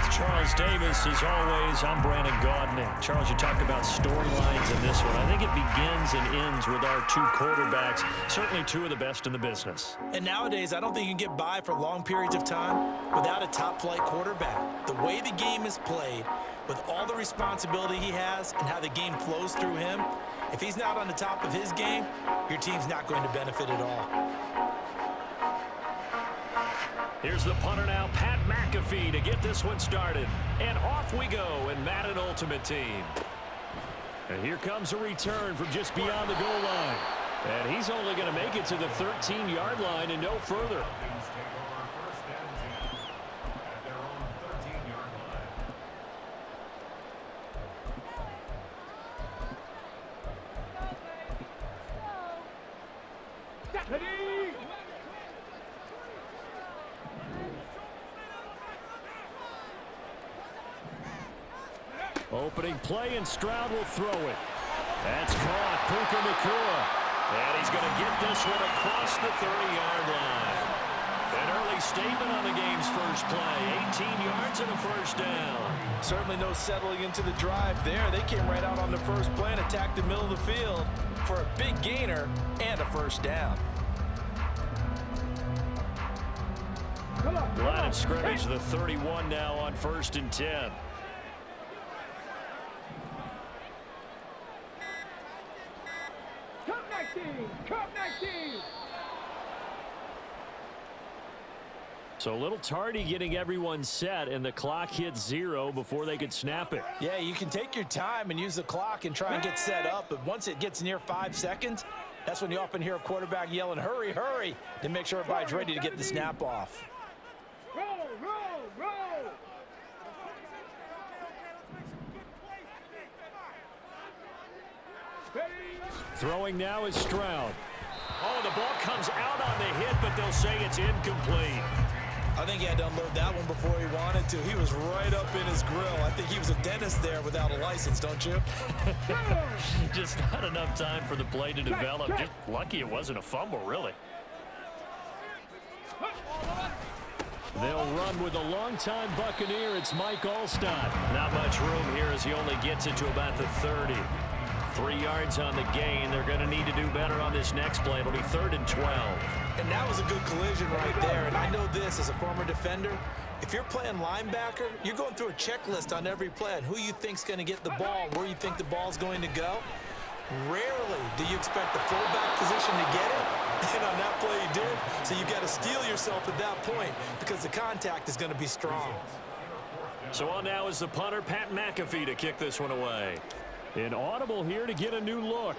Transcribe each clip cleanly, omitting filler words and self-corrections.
with Charles Davis. As always, I'm Brandon Gaudin. Charles, you talked about storylines in this one. I think it begins and ends with our two quarterbacks, certainly two of the best in the business. And nowadays, I don't think you can get by for long periods of time without a top-flight quarterback. The way the game is played, with all the responsibility he has and how the game flows through him, if he's not on the top of his game, your team's not going to benefit at all. Here's the punter now, Pat McAfee, to get this one started. And off we go in Madden Ultimate Team. And here comes a return from just beyond the goal line. And he's only going to make it to the 13-yard line and no further. Opening play, and Stroud will throw it. That's caught. Puka Nacua. And he's going to get this one across the 30-yard line. An early statement on the game's first play. 18 yards and a first down. Certainly no settling into the drive there. They came right out on the first play and attacked the middle of the field for a big gainer and a first down. Line of scrimmage, the 31 now on 1st and 10. So a little tardy getting everyone set, and the clock hits 0 before they could snap it. Yeah, you can take your time and use the clock and try and get set up, but once it gets near 5 seconds, that's when you often hear a quarterback yelling, hurry, hurry, to make sure everybody's ready to get the snap off. Roll, roll, roll. Throwing now is Stroud. Oh, the ball comes out on the hit, but they'll say it's incomplete. I think he had to unload that one before he wanted to. He was right up in his grill. I think he was a dentist there without a license, don't you? Just not enough time for the play to develop. Just lucky it wasn't a fumble, really. They'll run with a longtime Buccaneer. It's Mike Allstott. Not much room here as he only gets it to about the 30. 3 yards on the gain. They're going to need to do better on this next play. It'll be 3rd and 12. And that was a good collision right there. And I know this as a former defender. If you're playing linebacker, you're going through a checklist on every play on who you think's going to get the ball and where you think the ball's going to go. Rarely do you expect the fullback position to get it. And on that play he did. So you got to steel yourself at that point because the contact is going to be strong. So on now is the punter, Pat McAfee, to kick this one away. An audible here to get a new look.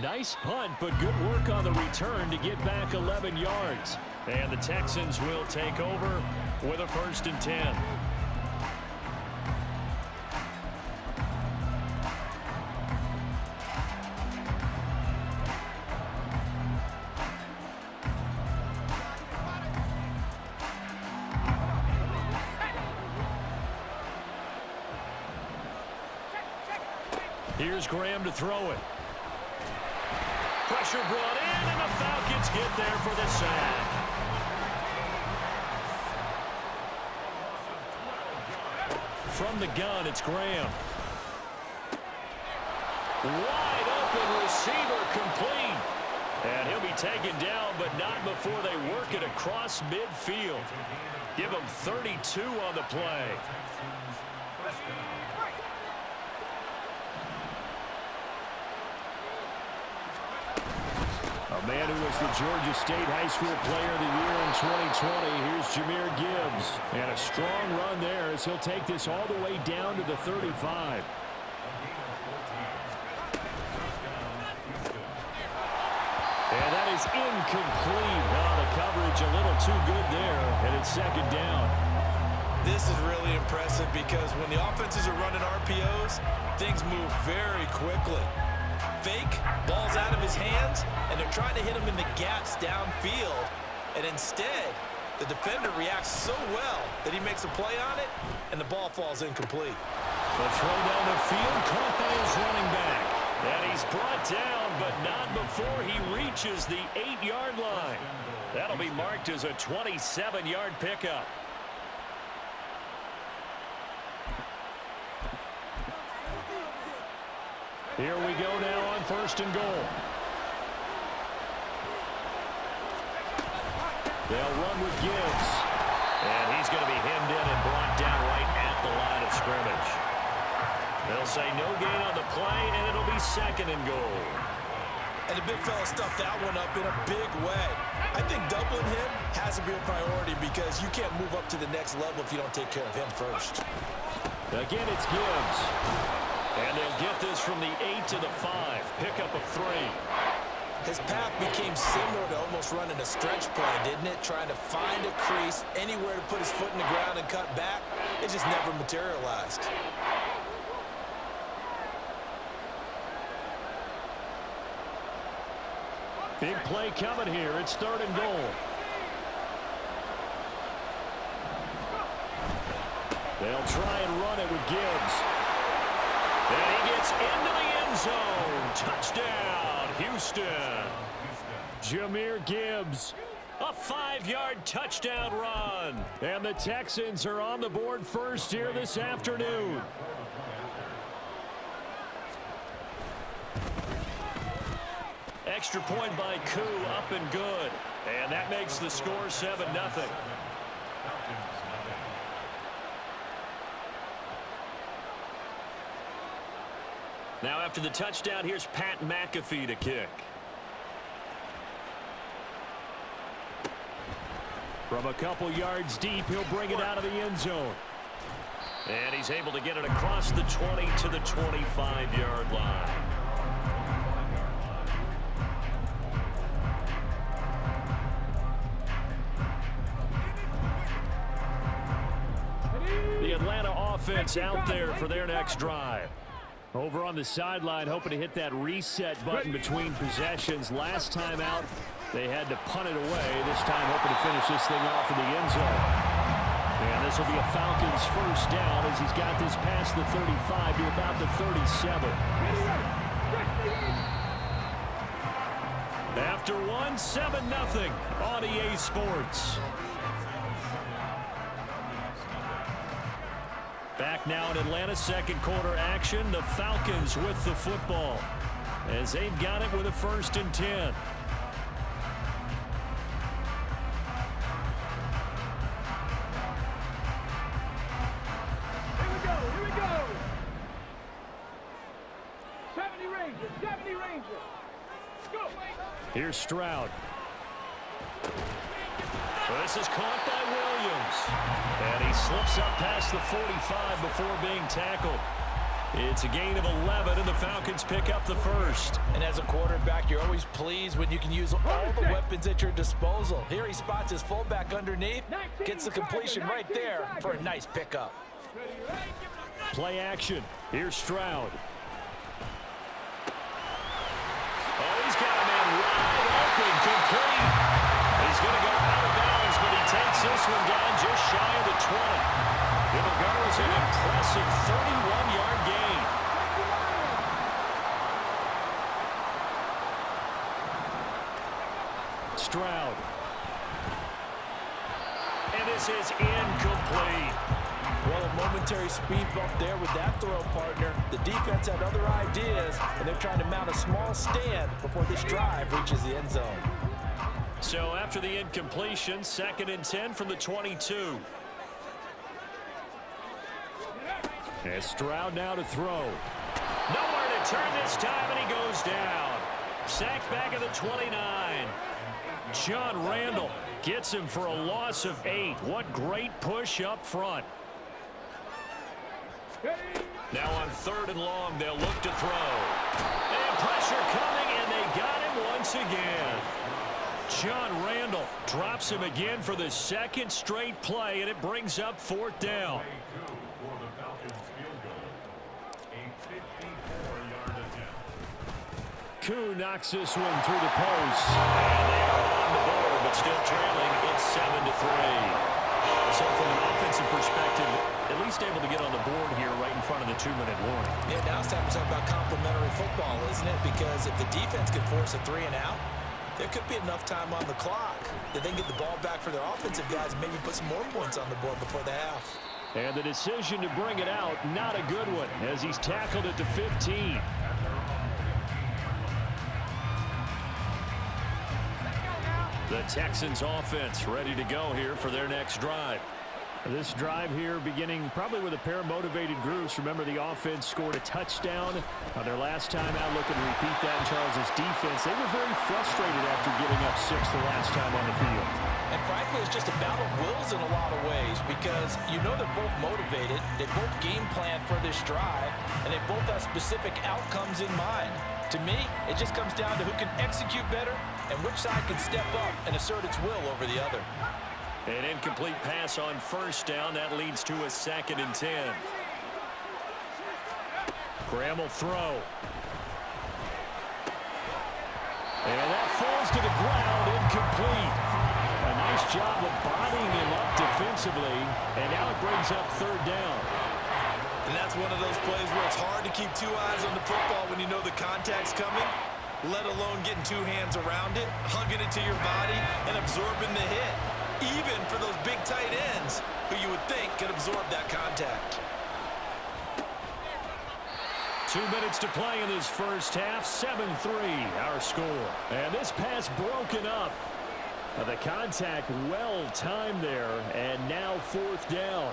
Nice punt, but good work on the return to get back 11 yards. And the Texans will take over with a 1st and 10. Here's Graham to throw it. Pressure brought in, and the Falcons get there for the sack. From the gun, it's Graham. Wide open receiver complete. And he'll be taken down, but not before they work it across midfield. Give him 32 on the play. A man who was the Georgia State High School Player of the Year in 2020. Here's Jahmyr Gibbs. And a strong run there as he'll take this all the way down to the 35. And that is incomplete. Well, the coverage a little too good there, and it's 2nd down. This is really impressive because when the offenses are running RPOs, things move very quickly. Fake, ball's out of his hands, and they're trying to hit him in the gaps downfield. And instead, the defender reacts so well that he makes a play on it, and the ball falls incomplete. The throw down the field, caught by his running back. And he's brought down, but not before he reaches the 8-yard line. That'll be marked as a 27-yard pickup. Here we go now on 1st and goal. They'll run with Gibbs. And he's going to be hemmed in and brought down right at the line of scrimmage. They'll say no gain on the play, and it'll be 2nd and goal. And the big fella stuffed that one up in a big way. I think doubling him has to be a priority because you can't move up to the next level if you don't take care of him first. Again, it's Gibbs. And they'll get this from the 8 to the 5. Pickup of 3. His path became similar to almost running a stretch play, didn't it? Trying to find a crease, anywhere to put his foot in the ground and cut back. It just never materialized. Big play coming here. It's 3rd and goal. They'll try and run it with Gibbs. And he gets into the end zone. Touchdown, Houston. Jahmyr Gibbs, a 5-yard touchdown run. And the Texans are on the board first here this afternoon. Extra point by Koo, up and good. And that makes the score 7-0. Now after the touchdown, here's Pat McAfee to kick. From a couple yards deep, he'll bring it out of the end zone. And he's able to get it across the 20 to the 25-yard line. The Atlanta offense out there for their next drive. Over on the sideline, hoping to hit that reset button between possessions. Last time out, they had to punt it away. This time, hoping to finish this thing off in the end zone. And this will be a Falcons first down as he's got this past the 35 to about the 37. After one, 7-0 on EA Sports. Back now in Atlanta, 2nd quarter action. The Falcons with the football as they've got it with a 1st and 10. Here we go. 70 Rangers. Go. Here's Stroud. This is caught by Williams. And he slips up past the 45 before being tackled. It's a gain of 11, and the Falcons pick up the 1st. And as a quarterback, you're always pleased when you can use all the weapons at your disposal. Here he spots his fullback underneath, gets the completion right there for a nice pickup. Play action. Here's Stroud. Oh, he's got a man wide open, complete. He's going to go out of bounds, but he takes this one down just shy of the 20. It'll go as an impressive 31-yard gain. Stroud. And this is incomplete. Well, a momentary speed bump there with that throw, partner. The defense had other ideas, and they're trying to mount a small stand before this drive reaches the end zone. So after the incompletion, 2nd and 10 from the 22. And Stroud now to throw. Nowhere to turn this time, and he goes down. Sacked back at the 29. John Randall gets him for a loss of 8. What great push up front. Now on 3rd and long, they'll look to throw. And pressure coming, and they got him once again. John Randall drops him again for the 2nd straight play, and it brings up 4th down. Koo knocks this one through the post. And they are on the board, but still trailing. It's 7-3. So from an offensive perspective, at least able to get on the board here right in front of the 2-minute warning. Yeah, now it's time to talk about complementary football, isn't it? Because if the defense can force a 3 and out, there could be enough time on the clock that they can get the ball back for their offensive guys and maybe put some more points on the board before the half. And the decision to bring it out, not a good one, as he's tackled at the 15. The Texans offense ready to go here for their next drive. This drive here beginning probably with a pair of motivated groups. Remember, the offense scored a touchdown their last time out. Looking to repeat that in Charles's defense. They were very frustrated after giving up 6 the last time on the field. And frankly, it's just a battle of wills in a lot of ways because you know they're both motivated. They both game plan for this drive, and they both have specific outcomes in mind. To me, it just comes down to who can execute better and which side can step up and assert its will over the other. An incomplete pass on first down. That leads to a 2nd and 10. Graham will throw. And that falls to the ground, incomplete. A nice job of bodying him up defensively, and now it brings up 3rd down. And that's one of those plays where it's hard to keep 2 eyes on the football when you know the contact's coming, let alone getting 2 hands around it, hugging it to your body, and absorbing the hit. Even for those big tight ends who you would think could absorb that contact. 2 minutes to play in this first half. 7-3 our score. And this pass broken up. The contact well timed there, and now 4th down.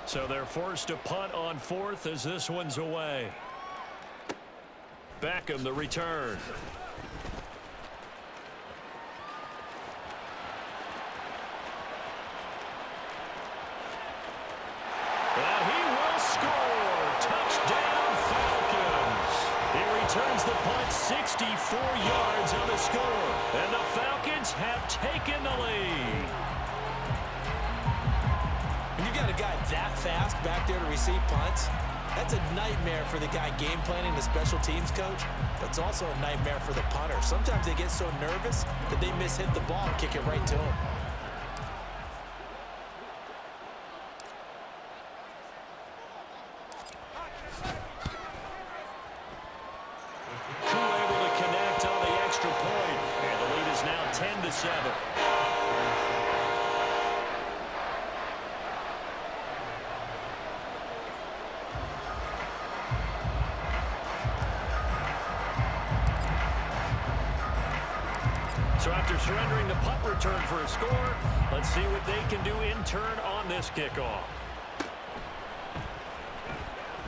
So they're forced to punt on 4th as this one's away. Beckham the return. And he will score. Touchdown Falcons. He returns the punt 64 yards on the score. And the Falcons have taken the lead. When you got a guy that fast back there to receive punts, that's a nightmare for the guy game planning, the special teams coach, but it's also a nightmare for the punter. Sometimes they get so nervous that they miss-hit the ball and kick it right to him. Crew able to connect on the extra point, and the lead is now 10-7. So after surrendering the punt return for a score, let's see what they can do in turn on this kickoff.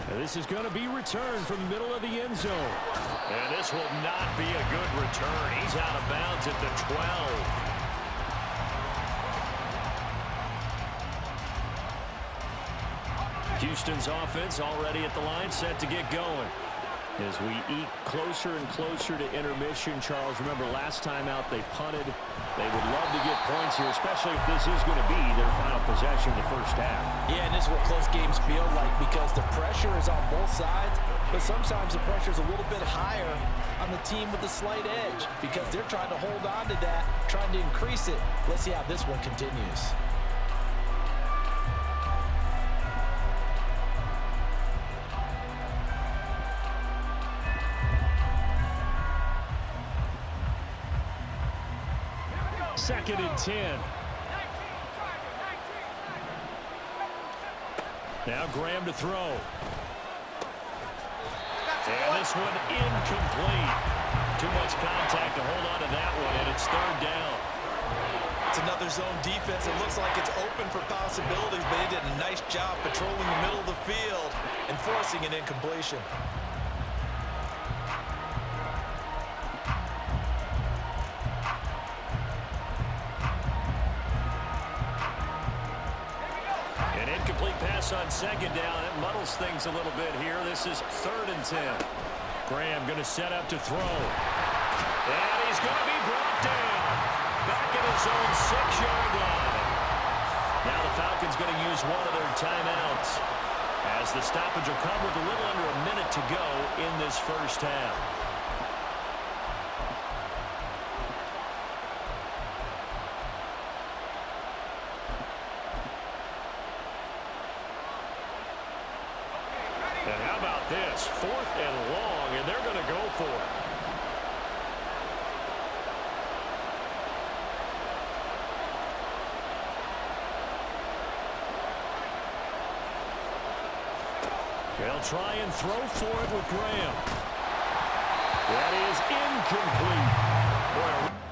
And this is going to be returned from the middle of the end zone. And this will not be a good return. He's out of bounds at the 12. Houston's offense already at the line, set to get going. As we eke closer and closer to intermission, Charles, remember last time out they punted. They would love to get points here, especially if this is going to be their final possession of the first half. Yeah, and this is what close games feel like because the pressure is on both sides, but sometimes the pressure is a little bit higher on the team with the slight edge because they're trying to hold on to that, trying to increase it. Let's see how this one continues. Second and 10. Now Graham to throw. And this one incomplete. Too much contact to hold on to that one, and it's 3rd down. It's another zone defense. It looks like it's open for possibilities, but they did a nice job patrolling the middle of the field and forcing an incompletion. An incomplete pass on 2nd down. It muddles things a little bit here. This is 3rd and 10. Graham going to set up to throw. And he's going to be brought down. Back at his own 6-yard line. Now the Falcons going to use one of their timeouts. As the stoppage will come with a little under a minute to go in this first half. And how about this? 4th and long, and they're going to go for it. They'll try and throw for it with Graham. That is incomplete. Boy,